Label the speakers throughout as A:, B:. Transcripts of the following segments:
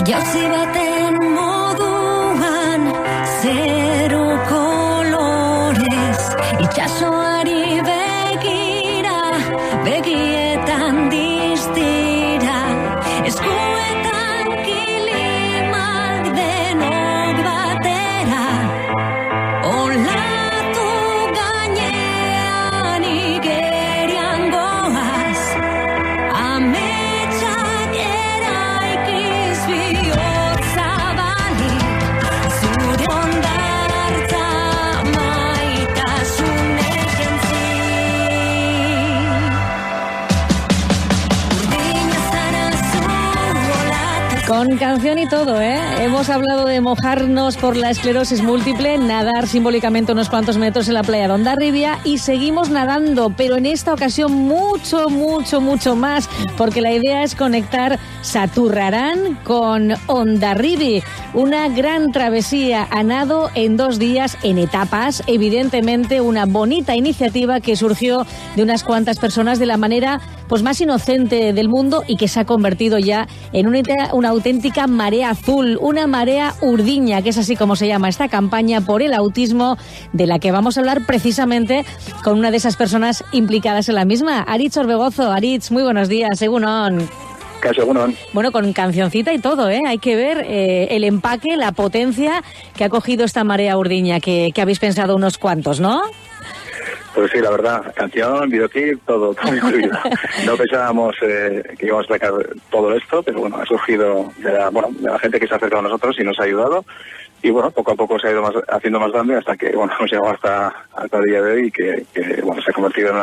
A: Jauzi baten moduan, zeru kolorez, itxasoari begira, begietan distira, eskuetan kilimak denok batera, olatu gainean igerian goaz, ametsak eraikiz bihotza balik, zure hondartza maitasunez jentzi. Urdina zara zu olatu.
B: Con canción y todo, ¿eh? Hemos hablado de mojarnos por la esclerosis múltiple, nadar simbólicamente unos cuantos metros en la playa de Hondarribia y seguimos nadando, pero en esta ocasión mucho más, porque la idea es conectar Saturrarán con Hondarribi, una gran travesía a nado en 2 días en etapas, evidentemente una bonita iniciativa que surgió de unas cuantas personas de la manera pues más inocente del mundo y que se ha convertido ya en una auténtica marea azul, una marea urdiña, que es así como se llama esta campaña por el autismo, de la que vamos a hablar precisamente con una de esas personas implicadas en la misma, Aritz Orbegozo. Aritz, muy buenos días, egunon. Bueno, con cancioncita y todo, ¿eh? Hay que ver el empaque, la potencia que ha cogido esta marea urdiña, que habéis pensado unos cuantos, ¿no?
C: Pues sí, la verdad, canción, videoclip, todo incluido. No pensábamos que íbamos a sacar todo esto, pero bueno, ha surgido de la gente que se ha acercado a nosotros y nos ha ayudado. Y bueno, poco a poco se ha ido haciendo más grande hasta que bueno hemos llegado hasta el día de hoy y que bueno se ha convertido en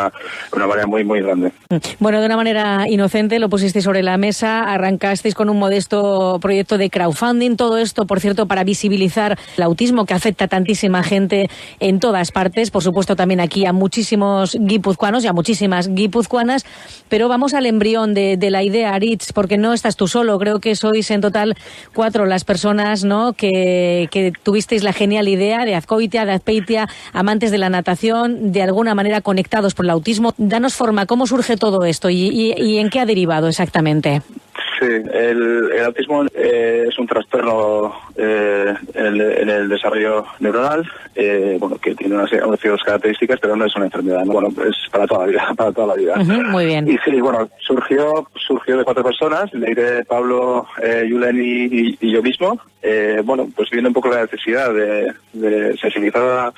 C: una marea muy grande.
B: Bueno, de una manera inocente lo pusisteis sobre la mesa, arrancasteis con un modesto proyecto de crowdfunding, todo esto, por cierto, para visibilizar el autismo que afecta a tantísima gente en todas partes, por supuesto también aquí a muchísimos guipuzcoanos y a muchísimas guipuzcoanas, pero vamos al embrión de la idea, Aritz, porque no estás tú solo, creo que sois en total 4 las personas, ¿no?, que tuvisteis la genial idea de Azcoitia, de Azpeitia, amantes de la natación, de alguna manera conectados por el autismo. Danos forma, ¿cómo surge todo esto y en qué ha derivado exactamente?
C: Sí, el autismo es un trastorno en el desarrollo neuronal, que tiene unas características, pero no es una enfermedad, ¿no? Bueno, es para toda la vida.
B: Muy bien.
C: Y sí, bueno, surgió de 4 personas, Leire, Pablo, Julen y yo mismo. Pues viene un poco la necesidad de sensibilizar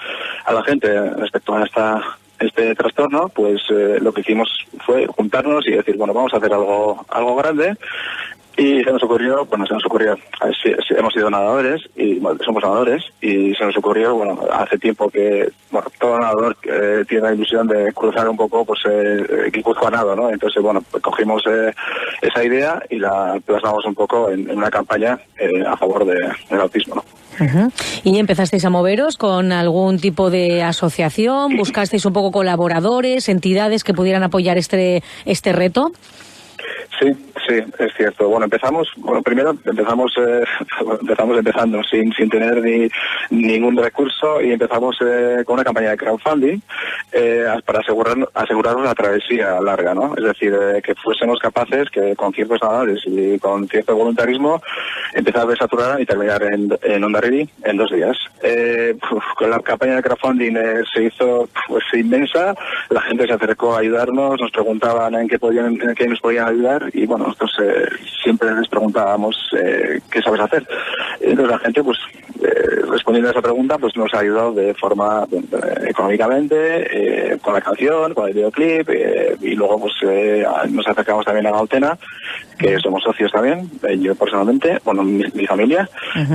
C: a la gente respecto a este trastorno, pues lo que hicimos fue juntarnos y decir, bueno, vamos a hacer algo grande. Y se nos ocurrió, hemos sido nadadores y somos nadadores y se nos ocurrió, hace tiempo que, todo nadador tiene la ilusión de cruzar un poco, guipuzcoanado, ¿no? Entonces, pues cogimos esa idea y la plasmamos un poco en una campaña a favor del autismo, ¿no?
B: ¿Y empezasteis a moveros con algún tipo de asociación? ¿Buscasteis un poco colaboradores, entidades que pudieran apoyar este reto?
C: Sí, es cierto. Empezamos empezando sin tener ningún recurso y empezamos con una campaña de crowdfunding para asegurarnos la travesía larga, ¿no? Es decir, que fuésemos capaces que con ciertos nadadores y con cierto voluntarismo empezar de Saturrarán y terminar en Hondarribi en 2 días. Con la campaña de crowdfunding se hizo inmensa, la gente se acercó a ayudarnos, nos preguntaban en qué nos podían ayudar y nosotros siempre les preguntábamos qué sabes hacer. Entonces la gente respondiendo a esa pregunta nos ha ayudado de forma económicamente, con la canción, con el videoclip y luego nos acercamos también a Gautena, que somos socios también, yo personalmente, mi familia,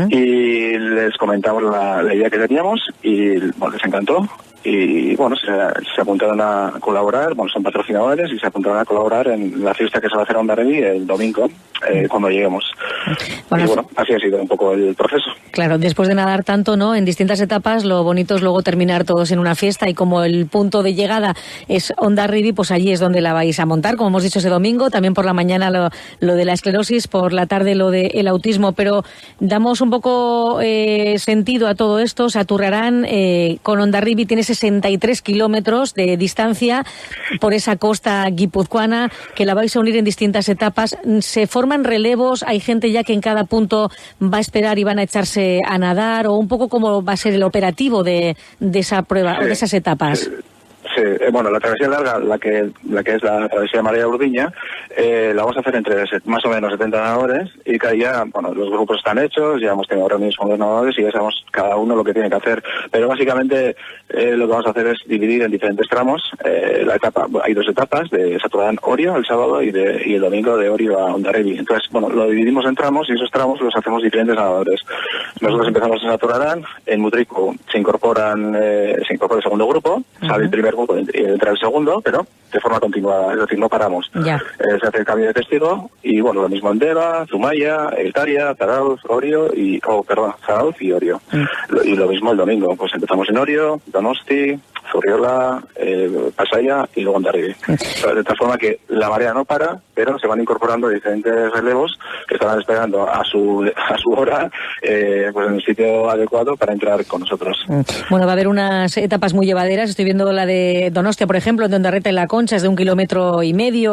C: y les comentamos la idea que teníamos y les encantó. Y se apuntaron a colaborar, son patrocinadores y se apuntaron a colaborar en la fiesta que se va a hacer a Hondarribi el domingo, cuando lleguemos. Así ha sido un poco el proceso.
B: Claro, después de nadar tanto, ¿no?, en distintas etapas, lo bonito es luego terminar todos en una fiesta y como el punto de llegada es Hondarribi, pues allí es donde la vais a montar, como hemos dicho ese domingo, también por la mañana lo de la esclerosis, por la tarde lo del autismo, pero damos un poco sentido a todo esto. Saturrarán con Hondarribi tiene ese 63 kilómetros de distancia por esa costa guipuzcoana, que la vais a unir en distintas etapas. ¿Se forman relevos? ¿Hay gente ya que en cada punto va a esperar y van a echarse a nadar? ¿O un poco cómo va a ser el operativo de esa prueba, o de esas etapas?
C: Sí, bueno, la travesía larga, la que es la travesía María Urdiña, la vamos a hacer entre más o menos 70 nadadores, y cada día, bueno, los grupos están hechos, ya hemos tenido reuniones con los nadadores y ya sabemos cada uno lo que tiene que hacer, pero básicamente lo que vamos a hacer es dividir en diferentes tramos la etapa. Hay 2 etapas, de Saturán-Orio el sábado y el domingo de Orio a Hondarribia. Entonces, bueno, lo dividimos en tramos y esos tramos los hacemos diferentes nadadores. Nosotros empezamos en Saturán, en Mutriku se incorpora el segundo grupo, sale el primer grupo y entra el segundo, pero de forma continuada, es decir, no paramos. Se hace el cambio de testigo y, bueno, lo mismo en Deva, Zumaya, Eltaria, Zarauz, Orio Zarauz y Orio. Y lo mismo el domingo, pues empezamos en Orio, Donosti, Zurriola, Pasaia y luego Hondarribia. De tal forma que la marea no para, pero se van incorporando diferentes relevos que estarán esperando a su hora, pues en el sitio adecuado para entrar con nosotros.
B: Bueno, va a haber unas etapas muy llevaderas. Estoy viendo la de Donostia, por ejemplo, de Ondarreta y La Concha, es de 1,5 kilómetros,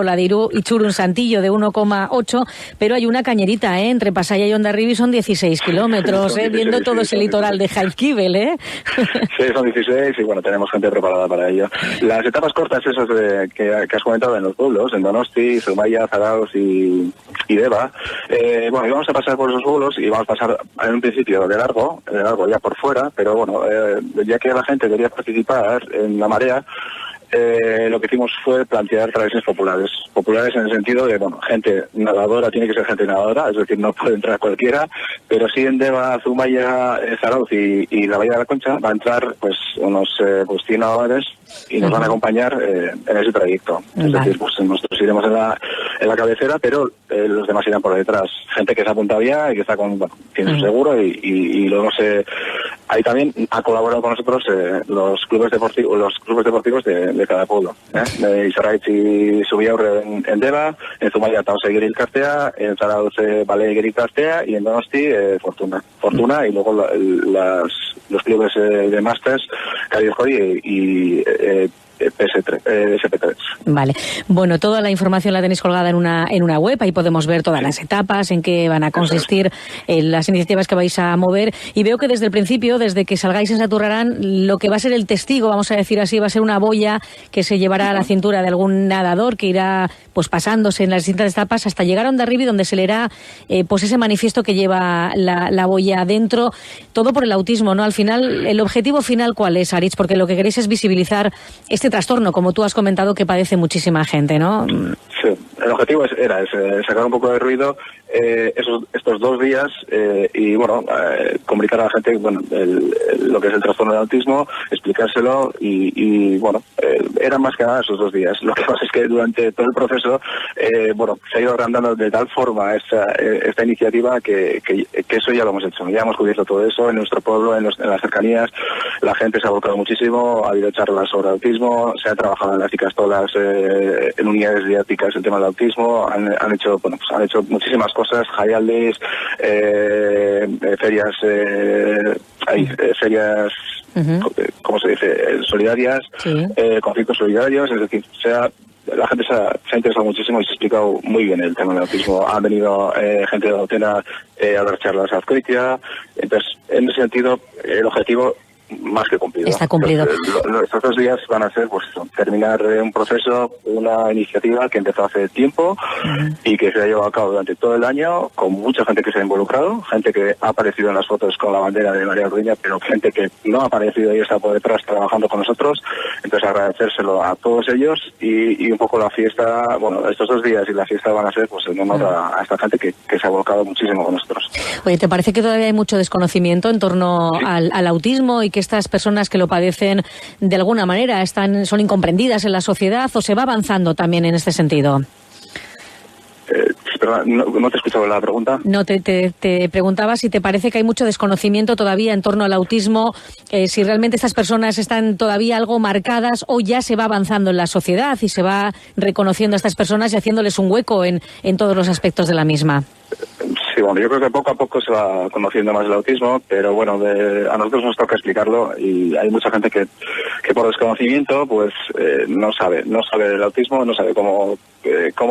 B: la de Ichurun-Santillo de 1,8, pero hay una cañerita, entre Pasaia y Hondarribia, son 16 kilómetros, viendo todo ese litoral de Jaizkibel,
C: Sí, son 16 y, bueno, tenemos gente preparada para ello. Las etapas cortas, esas que has comentado en los pueblos, en Donosti, Zumaya, Zarauz y Deva, bueno, y vamos a pasar por esos pueblos y vamos a pasar en un principio de largo ya por fuera, pero bueno, ya que la gente quería participar en la marea, lo que hicimos fue plantear travesías populares en el sentido de, bueno, gente nadadora, tiene que ser gente nadadora, es decir, no puede entrar cualquiera, pero sí en Deva, Zumaya, Zarauz y la Bahía de la Concha va a entrar pues unos 100 nadadores y nos van a acompañar en ese trayecto. Es decir, pues nosotros iremos en la cabecera, pero los demás irán por detrás. Gente que se ha apuntado ya y que está tiene su seguro y luego ahí también ha colaborado con nosotros los clubes deportivos de cada pueblo. De Isarraitz y Zubiaurre en Deva, en Zumaya Tausegiri Elkartea, en Zarauz Balegiri Elkartea y en Donosti Fortuna y luego los clubes de Masters, Carijoy y SP3.
B: Vale. Bueno, toda la información la tenéis colgada en una web, ahí podemos ver todas las etapas, en qué van a consistir las iniciativas que vais a mover, y veo que desde el principio, desde que salgáis en Saturrarán, lo que va a ser el testigo, vamos a decir así, va a ser una boya que se llevará a la cintura de algún nadador que irá pues pasándose en las distintas etapas hasta llegar a Hondarribia, donde se leerá pues ese manifiesto que lleva la boya dentro, todo por el autismo, ¿no? Al final, el objetivo final, ¿cuál es, Aritz? Porque lo que queréis es visibilizar este trastorno, como tú has comentado, que padece muchísima gente, ¿no?
C: Sí, el objetivo era sacar un poco de ruido estos 2 días y, bueno, comunicar a la gente, bueno, lo que es el trastorno de autismo, explicárselo y bueno, eran más que nada esos 2 días. Lo que pasa es que durante todo el proceso, bueno, se ha ido agrandando de tal forma esta iniciativa que eso ya lo hemos hecho. Ya hemos cubierto todo eso en nuestro pueblo, en las cercanías. La gente se ha volcado muchísimo, ha habido charlas sobre autismo, se ha trabajado en las icastolas, en unidades didácticas el tema del autismo, han hecho muchísimas cosas, jaialdes, ferias, ferias, ¿cómo se dice?, solidarias, conflictos solidarios, es decir, la gente se ha interesado muchísimo y se ha explicado muy bien el tema del autismo. Han venido gente de Otena a dar charlas a Azcoitia. Entonces, en ese sentido, el objetivo más que cumplido.
B: Está cumplido.
C: Estos 2 días van a ser, pues, terminar un proceso, una iniciativa que empezó hace tiempo y que se ha llevado a cabo durante todo el año, con mucha gente que se ha involucrado, gente que ha aparecido en las fotos con la bandera de María Urdiña, pero gente que no ha aparecido y está por detrás trabajando con nosotros. Entonces, agradecérselo a todos ellos y un poco la fiesta, bueno, estos 2 días y la fiesta van a ser, pues, en honor a esta gente que se ha volcado muchísimo con nosotros.
B: Oye, ¿te parece que todavía hay mucho desconocimiento en torno al autismo y que estas personas que lo padecen de alguna manera son incomprendidas en la sociedad, o se va avanzando también en este sentido?
C: Perdón, no te he escuchado la pregunta.
B: No, te preguntaba si te parece que hay mucho desconocimiento todavía en torno al autismo, si realmente estas personas están todavía algo marcadas o ya se va avanzando en la sociedad y se va reconociendo a estas personas y haciéndoles un hueco en todos los aspectos de la misma.
C: Sí, bueno, yo creo que poco a poco se va conociendo más el autismo, pero bueno, a nosotros nos toca explicarlo y hay mucha gente que que por desconocimiento pues no sabe del autismo, no sabe cómo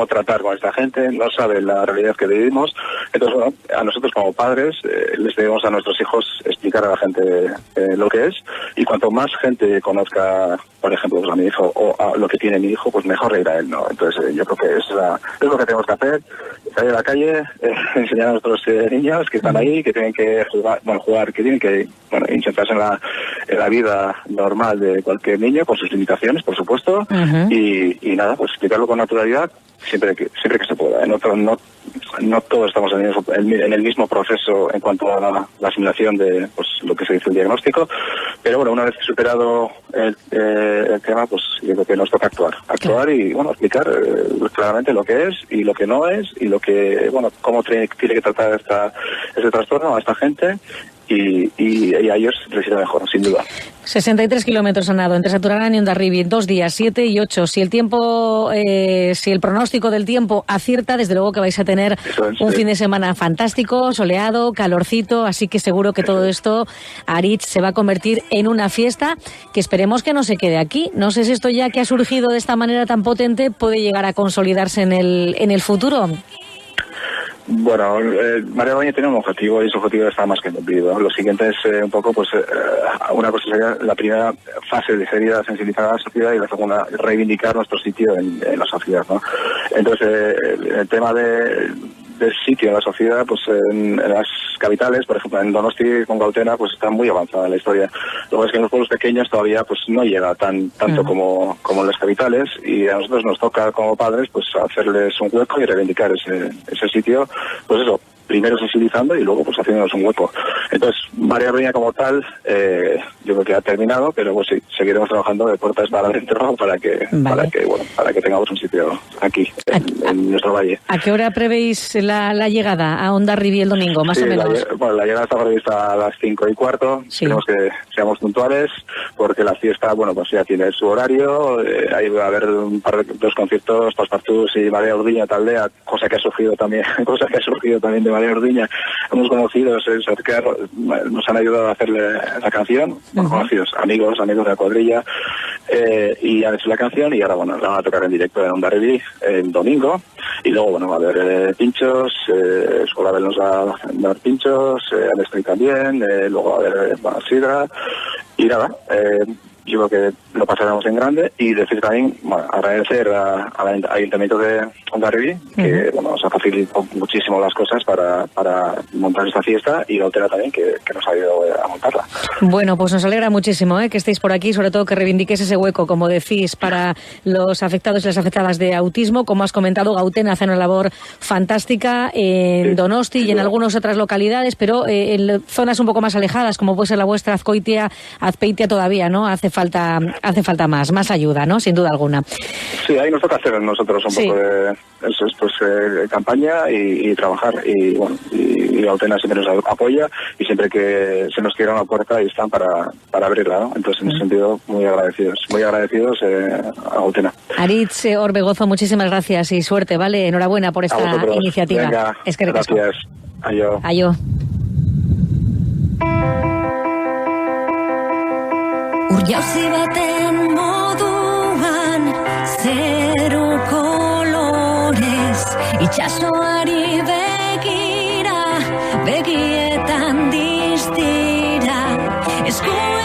C: tratar con esta gente, no sabe la realidad que vivimos. Entonces, bueno, a nosotros como padres les debemos a nuestros hijos explicar a la gente lo que es, y cuanto más gente conozca, por ejemplo, pues a mi hijo o a lo que tiene mi hijo, pues mejor le irá a él, ¿no? Entonces yo creo que es lo que tenemos que hacer, salir a la calle, enseñar a nuestros niños que están ahí, que tienen que jugar, que tienen que insertarse en la vida normal de cualquier niño, con sus limitaciones, por supuesto, y nada, pues explicarlo con naturalidad siempre que se pueda. No todos estamos en el mismo proceso en cuanto a la asimilación de pues lo que se dice el diagnóstico, pero bueno, una vez superado el tema, pues yo creo que nos toca actuar y bueno, explicar claramente lo que es y lo que no es, y lo que, bueno, cómo tiene que tratar este trastorno a esta gente, y a ellos les irá mejor, sin duda.
B: 63 kilómetros han dado entre Saturarán y Hondarribia, 2 días, 7 y 8. Si el pronóstico del tiempo acierta, desde luego que vais a tener un fin de semana fantástico, soleado, calorcito, así que seguro que todo esto, Aritz, se va a convertir en una fiesta que esperemos que no se quede aquí. No sé si esto ya que ha surgido de esta manera tan potente puede llegar a consolidarse en el futuro.
C: Bueno, María Doña tiene un objetivo y ese objetivo está más que cumplido. Lo siguiente es un poco, pues, una cosa sería la primera fase de sería sensibilizar a la sociedad, y la segunda reivindicar nuestro sitio en la sociedad, ¿no? Entonces, el tema del sitio en la sociedad, pues en las capitales, por ejemplo en Donosti con Gautena, pues está muy avanzada la historia. Luego es que en los pueblos pequeños todavía pues no llega tanto como en las capitales, y a nosotros nos toca como padres pues hacerles un hueco y reivindicar ese sitio, pues eso, primero sensibilizando y luego pues haciéndonos un hueco. Entonces, María Reina como tal, yo creo que ha terminado, pero pues sí, seguiremos trabajando de puertas para adentro para que tengamos un sitio aquí, en nuestro valle.
B: ¿A qué hora prevéis la llegada a Hondarribia el domingo, más o menos?
C: La llegada está prevista a las 5:15.
B: Sí.
C: Esperemos que seamos puntuales, porque la fiesta, bueno, pues ya tiene su horario. Ahí va a haber dos conciertos, Passepartout y María Ordiña Taldea, cosa que ha surgido también de María Ordiña. Hemos conocido, nos han ayudado a hacerle la canción, conocidos, amigos de la cuadrilla, y han hecho la canción, y ahora bueno, la van a tocar en directo en Hondarribia el domingo, y luego bueno, va a haber pinchos, Escolabel nos va a dar pinchos, Alestri también, luego va a haber sidra, y nada, yo creo que lo pasaremos en grande, y decir también, bueno, agradecer al Ayuntamiento de Hondarribia, que bueno, nos ha facilitado muchísimo las cosas para montar esta fiesta, y Gautena también, que nos ha ayudado a montarla.
B: Bueno, pues nos alegra muchísimo que estéis por aquí, sobre todo que reivindiquéis ese hueco, como decís, para los afectados y las afectadas de autismo. Como has comentado, Gautena hace una labor fantástica en Donosti y en algunas otras localidades, pero en zonas un poco más alejadas, como puede ser la vuestra, Azpeitia todavía, ¿no? Hace falta más ayuda, ¿no? Sin duda alguna.
C: Sí, ahí nos toca hacer nosotros un poco de campaña y trabajar, y bueno, y Gautena siempre nos apoya, y siempre que se nos cierra una puerta ahí están para abrirla, ¿no? Entonces, en ese sentido, muy agradecidos a Gautena.
B: Aritz Orbegozo, muchísimas gracias y suerte, ¿vale? Enhorabuena por esta iniciativa.
C: Venga, gracias.
B: Ayo.
A: Urjauzi baten moduan, zeru kolorez, itxasoari begira, begietan distira, esku